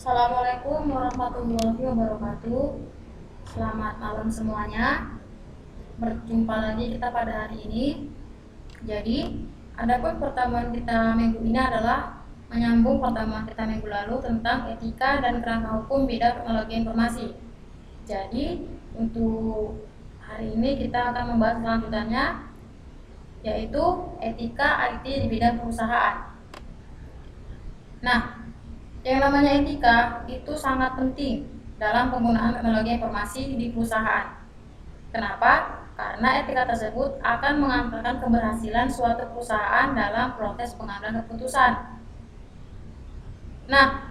Assalamualaikum warahmatullahi wabarakatuh. Selamat malam semuanya. Berjumpa lagi kita pada hari ini. Jadi, adapun pertemuan kita minggu ini adalah menyambung pertemuan kita minggu lalu tentang etika dan kerangka hukum bidang teknologi informasi. Jadi, untuk hari ini kita akan membahas selanjutnya, yaitu etika IT di bidang perusahaan. Nah, yang namanya etika itu sangat penting dalam penggunaan teknologi informasi di perusahaan. Kenapa? Karena etika tersebut akan mengantarkan keberhasilan suatu perusahaan dalam proses pengambilan keputusan. Nah,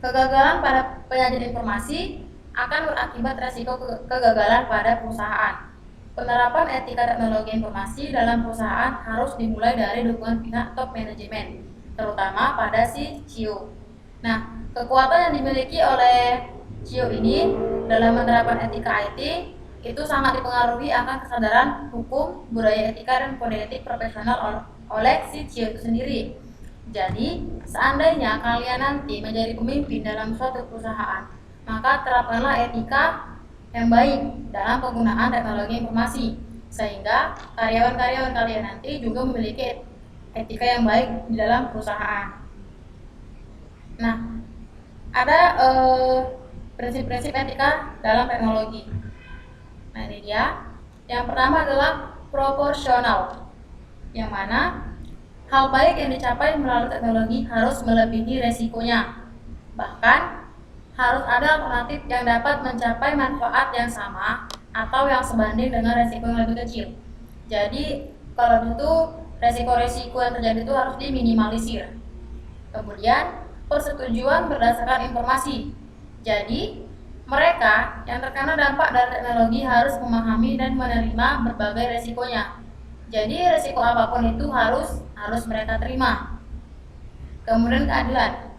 kegagalan pada penyajian informasi akan berakibat resiko kegagalan pada perusahaan. Penerapan etika teknologi informasi dalam perusahaan harus dimulai dari dukungan pihak top manajemen, terutama pada si CEO. Nah, kekuatan yang dimiliki oleh CEO ini dalam menerapkan etika IT itu sangat dipengaruhi akan kesadaran hukum, budaya etika, dan kode etik profesional oleh si CEO itu sendiri. Jadi, seandainya kalian nanti menjadi pemimpin dalam suatu perusahaan, maka terapkanlah etika yang baik dalam penggunaan teknologi informasi, sehingga karyawan-karyawan kalian nanti juga memiliki etika yang baik di dalam perusahaan. Nah, ada prinsip-prinsip etika dalam teknologi. Nah, ini dia. Yang pertama adalah proporsional, yang mana hal baik yang dicapai melalui teknologi harus melebihi resikonya. Bahkan harus ada alternatif yang dapat mencapai manfaat yang sama atau yang sebanding dengan resiko yang lebih kecil. Jadi kalau itu resiko-resiko yang terjadi itu harus diminimalisir. Kemudian persetujuan berdasarkan informasi. Jadi mereka yang terkena dampak dari teknologi harus memahami dan menerima berbagai resikonya. Jadi resiko apapun itu harus mereka terima. Kemudian keadilan.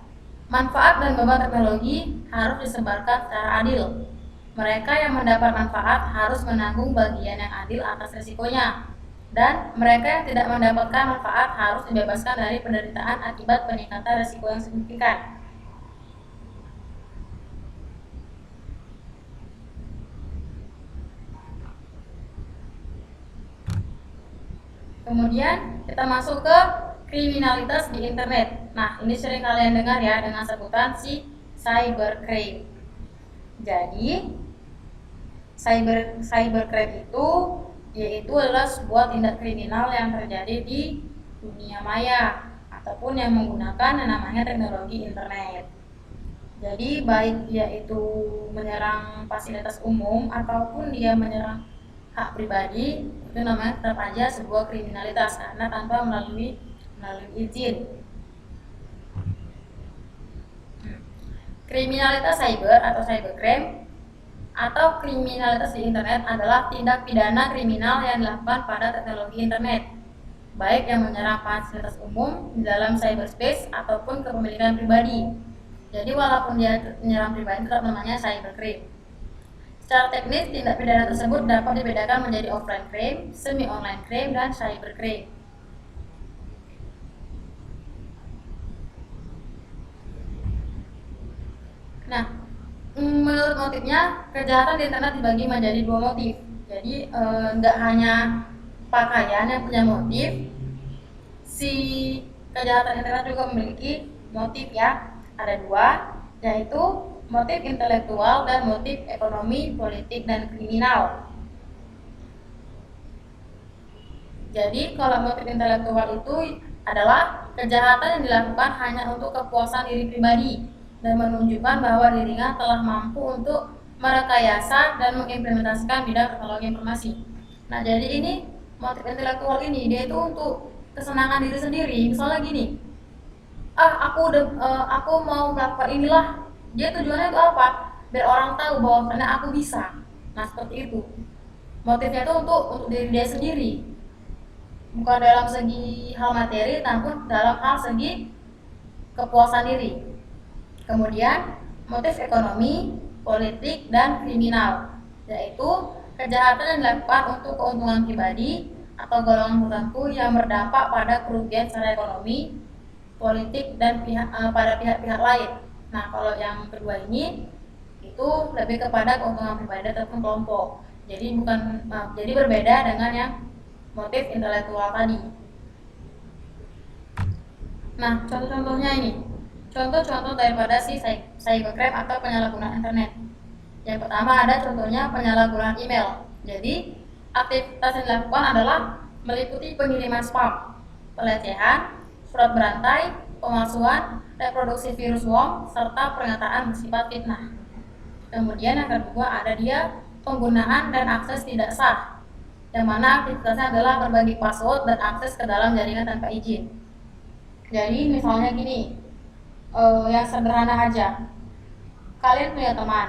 Manfaat dan beban teknologi harus disebarkan secara adil. Mereka yang mendapat manfaat harus menanggung bagian yang adil atas resikonya. Dan mereka yang tidak mendapatkan manfaat harus dibebaskan dari penderitaan akibat peningkatan resiko yang signifikan. Kemudian kita masuk ke kriminalitas di internet. Nah, ini sering kalian dengar ya dengan sebutan si cybercrime. Jadi, cybercrime itu yaitu adalah sebuah tindak kriminal yang terjadi di dunia maya ataupun yang menggunakan yang namanya teknologi internet. Jadi baik dia itu menyerang fasilitas umum ataupun dia menyerang hak pribadi, itu namanya tetap aja sebuah kriminalitas karena tanpa melalui izin. Kriminalitas cyber atau cybercrime atau kriminalitas di internet adalah tindak pidana kriminal yang dilakukan pada teknologi internet, baik yang menyerang fasilitas umum di dalam cyberspace ataupun kepemilikan pribadi. Jadi walaupun dia menyerang pribadi tetap namanya cybercrime. Secara teknis, tindak pidana tersebut dapat dibedakan menjadi offline crime, semi-online crime, dan cybercrime. Nah, menurut motifnya, kejahatan di internet dibagi menjadi dua motif. Jadi nggak hanya pakaian yang punya motif, si kejahatan internet juga memiliki motif ya. Ada dua, yaitu motif intelektual dan motif ekonomi, politik, dan kriminal. Jadi kalau motif intelektual itu adalah kejahatan yang dilakukan hanya untuk kepuasan diri pribadi dan menunjukkan bahwa dirinya telah mampu untuk merekayasa dan mengimplementasikan bidang teknologi informasi. Nah, jadi ini motif intelektual ini dia itu untuk kesenangan diri sendiri. Misalnya gini, aku mau melakukan inilah. Dia tujuannya itu apa? Biar orang tahu bahwa aku bisa. Nah, seperti itu. Motifnya itu untuk diri dia sendiri. Bukan dalam segi hal materi, namun dalam hal segi kepuasan diri. Kemudian motif ekonomi, politik, dan kriminal, yaitu kejahatan yang dilakukan untuk keuntungan pribadi atau golongan tertentu yang berdampak pada kerugian secara ekonomi, politik, dan pada pihak-pihak lain. Nah, kalau yang kedua ini itu lebih kepada keuntungan pribadi ataupun kelompok. Jadi berbeda dengan yang motif intelektual tadi. Nah, contoh-contohnya ini. Contoh-contoh daripada si cybercrime atau penyalahgunaan internet. Yang pertama ada contohnya penyalahgunaan email. Jadi, aktivitas yang dilakukan adalah meliputi pengiriman spam, pelecehan, surat berantai, pemalsuan, reproduksi virus worm, serta pernyataan bersifat fitnah. Kemudian yang kedua ada dia penggunaan dan akses tidak sah, yang mana aktivitasnya adalah berbagi password dan akses ke dalam jaringan tanpa izin. Jadi misalnya gini, yang sederhana aja, kalian punya teman,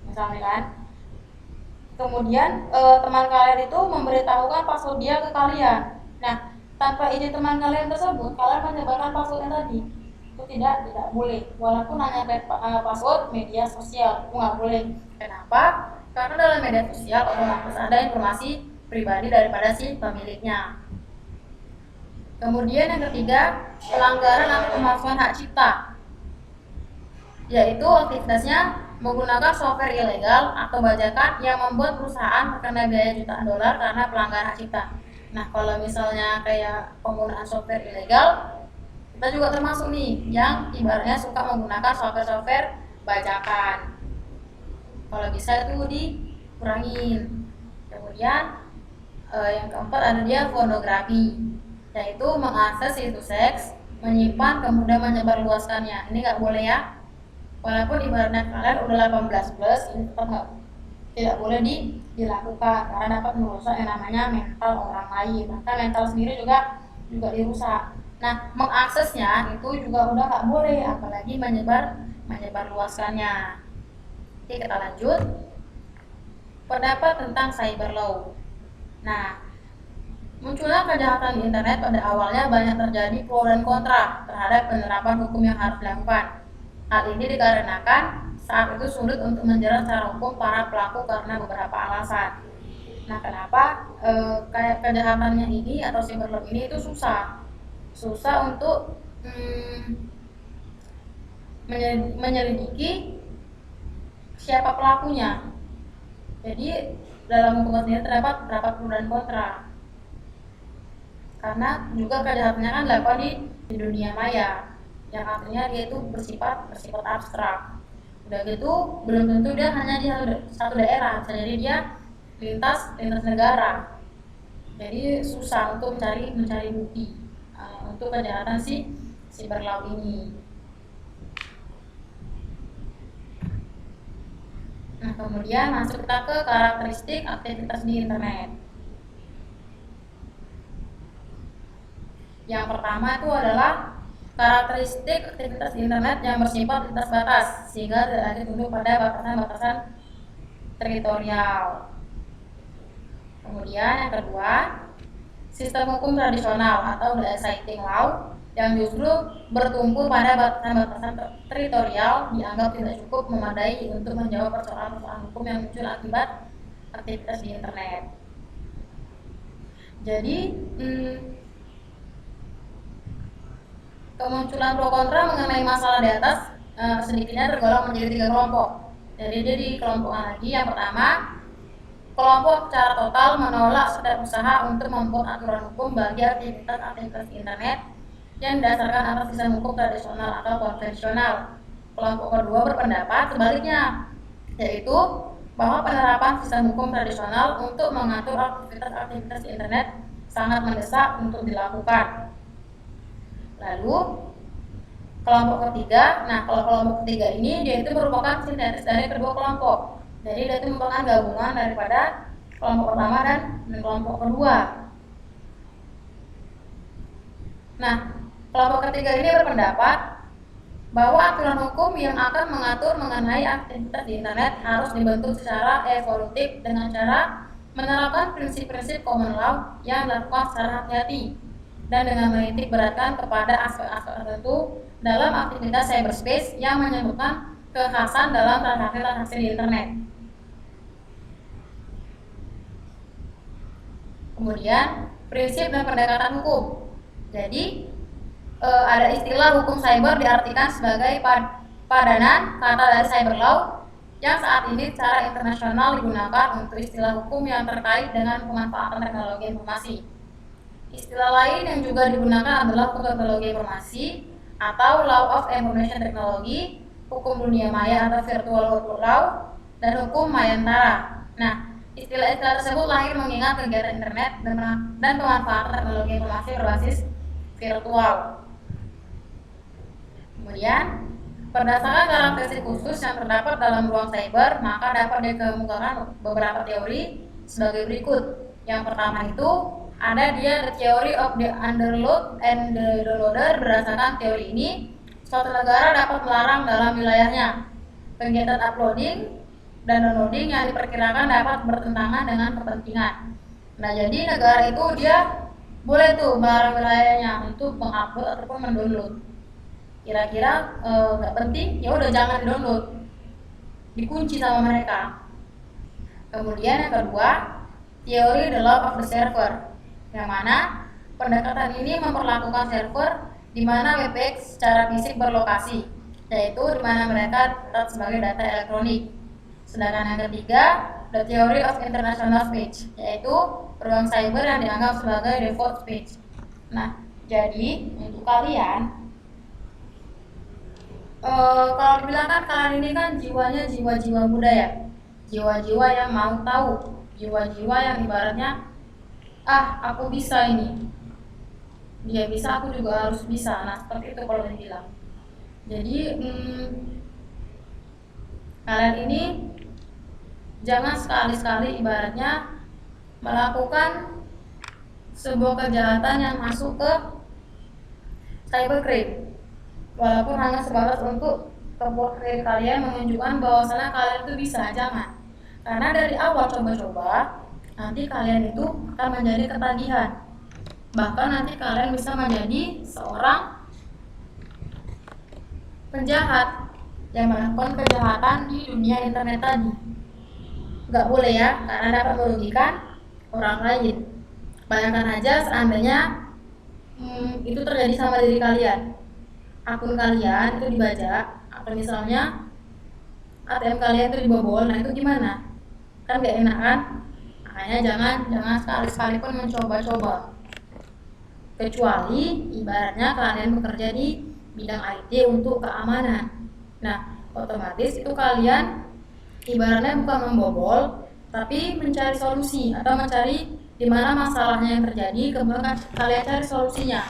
misalnya kan, kemudian teman kalian itu memberitahukan password dia ke kalian. Nah, tanpa izin teman kalian tersebut, kalian menyebarkan passwordnya tadi, itu tidak boleh. Walaupun hanya password media sosial, itu nggak boleh. Kenapa? Karena dalam media sosial otomatis ada informasi pribadi daripada si pemiliknya. Kemudian yang ketiga, pelanggaran atau pemalsuan hak cipta, yaitu aktivitasnya menggunakan software ilegal atau bajakan yang membuat perusahaan terkena biaya jutaan dolar karena pelanggaran hak cipta. Nah, kalau misalnya kayak penggunaan software ilegal, kita juga termasuk nih yang ibaratnya suka menggunakan software bajakan. Kalau bisa itu dikurangin. Kemudian yang keempat ada dia pornografi, yaitu mengakses situs seks, menyimpan kemudian menyebarluaskannya. Ini nggak boleh ya. Walaupun ibaratnya kalian udah 18 plus, ini tetap tidak boleh dilakukan karena dapat merusak yang namanya mental orang lain. Bahkan mental sendiri juga dirusak. Nah, mengaksesnya itu juga udah nggak boleh, apalagi menyebarluaskannya. Oke, kita lanjut. Pendapat tentang cyber law. Nah, munculnya kejahatan di internet pada awalnya banyak terjadi pro dan kontra terhadap penerapan hukum yang harus dilakukan. Hal ini dikarenakan saat itu sulit untuk menjerat secara hukum para pelaku karena beberapa alasan. Nah, kenapa kayak kejahatannya ini atau cybercrime ini itu susah untuk menyelidiki siapa pelakunya. Jadi dalam hukum sendiri terdapat beberapa pro dan kontra. Karena juga kejahatannya kan dilakukan di dunia maya, yang artinya dia itu bersifat abstrak. Udah gitu belum tentu dia hanya di satu daerah, bisa jadi dia lintas negara. Jadi susah untuk mencari bukti untuk kejahatan si cyber law ini. Nah, kemudian masuk kita ke karakteristik aktivitas di internet. Yang pertama itu adalah karakteristik aktivitas di internet yang bersifat lintas batas, sehingga tidak lagi tunduk pada batasan-batasan teritorial. Kemudian yang kedua, sistem hukum tradisional atau the existing law yang justru bertumpu pada batasan-batasan teritorial dianggap tidak cukup memadai untuk menjawab persoalan-persoalan hukum yang muncul akibat aktivitas di internet. Jadi kemunculan pro kontra mengenai masalah di atas sedikitnya tergolong menjadi 3 kelompok. Jadi dia dikelompokkan lagi. Yang pertama, kelompok secara total menolak setiap usaha untuk membuat aturan hukum bagi aktivitas internet yang didasarkan atas sistem hukum tradisional atau konvensional. Kelompok kedua berpendapat sebaliknya, yaitu bahwa penerapan sistem hukum tradisional untuk mengatur aktivitas internet sangat mendesak untuk dilakukan. Lalu kelompok ketiga, kalau kelompok ketiga ini dia itu merupakan sintetis dari kedua kelompok. Jadi dia itu merupakan gabungan daripada kelompok pertama dan kelompok kedua. Nah, kelompok ketiga ini berpendapat bahwa aturan hukum yang akan mengatur mengenai aktivitas di internet harus dibentuk secara evolutif dengan cara menerapkan prinsip-prinsip common law yang dilakukan secara hati-hati dan dengan menitik beratkan kepada aspek-aspek tertentu dalam aktivitas cyberspace yang menyebutkan kekhasan dalam transaksi di internet. Kemudian prinsip dan pendekatan hukum. Jadi ada istilah hukum cyber diartikan sebagai Padanan kata dari cyber law yang saat ini secara internasional digunakan untuk istilah hukum yang terkait dengan pemanfaatan teknologi informasi. Istilah lain yang juga digunakan adalah hukum teknologi informasi atau Law of Information Technology, hukum dunia maya atau virtual world law, dan hukum Mayantara. Nah, istilah-istilah tersebut lahir mengingat kegiatan internet dan pemanfaatan teknologi informasi berbasis virtual. Kemudian, berdasarkan karakteristik khusus yang terdapat dalam ruang cyber, maka dapat dikemukakan beberapa teori sebagai berikut. Yang pertama itu ada the theory of the underload and the downloader. Berdasarkan teori ini, suatu negara dapat melarang dalam wilayahnya kegiatan uploading dan downloading yang diperkirakan dapat bertentangan dengan kepentingan. Nah, jadi negara itu dia boleh tuh melarang wilayahnya untuk mengupload ataupun mendownload. Kira-kira nggak penting, ya udah jangan download, dikunci sama mereka. Kemudian yang kedua, teori the law of the server, yang mana pendekatan ini memperlakukan server di mana WebEx secara fisik berlokasi, yaitu di mana mereka tercatat sebagai data elektronik. Sedangkan yang ketiga, the theory of international speech, yaitu ruang cyber yang dianggap sebagai default speech. Nah, jadi untuk kalian, kalau dibilang kan kalian ini kan jiwanya jiwa-jiwa muda ya, jiwa-jiwa yang mau tahu, jiwa-jiwa yang ibaratnya aku bisa ini, dia bisa, aku juga harus bisa. Nah, seperti itu kalau dibilang. Jadi kalian ini jangan sekali-sekali ibaratnya melakukan sebuah kejahatan yang masuk ke cybercrime, walaupun hanya sebatas untuk kepuasan kalian menunjukkan bahwasannya kalian itu bisa. Jangan, karena dari awal coba-coba nanti kalian itu akan menjadi ketagihan, bahkan nanti kalian bisa menjadi seorang penjahat yang melakukan kejahatan di dunia internet tadi. Gak boleh ya, karena dapat merugikan orang lain. Bayangkan aja seandainya itu terjadi sama diri kalian, akun kalian itu dibajak, atau misalnya ATM kalian itu dibobol, nah itu gimana? Kan gak enak kan? Makanya jangan sekali-sekali pun mencoba-coba, kecuali ibaratnya kalian bekerja di bidang IT untuk keamanan. Nah, otomatis itu kalian ibaratnya bukan membobol, tapi mencari solusi atau mencari di mana masalahnya yang terjadi, kemudian kalian cari solusinya.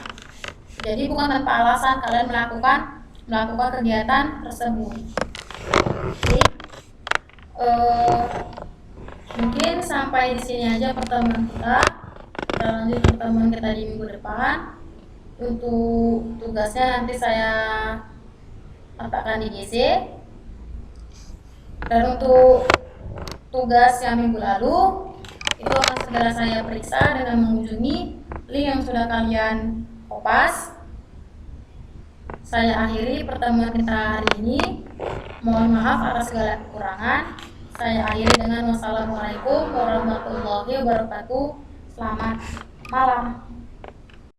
Jadi bukan tanpa alasan kalian melakukan kegiatan tersebut. Oke. Mungkin sampai di sini aja pertemuan kita. Kita lanjut pertemuan kita di minggu depan. Untuk tugasnya nanti saya letakkan di GC. Dan untuk tugas yang minggu lalu itu akan segera saya periksa dengan mengunjungi link yang sudah kalian kopas. Saya akhiri pertemuan kita hari ini. Mohon maaf atas segala kekurangan. Saya akhiri dengan wassalamualaikum warahmatullahi wabarakatuh. Selamat malam.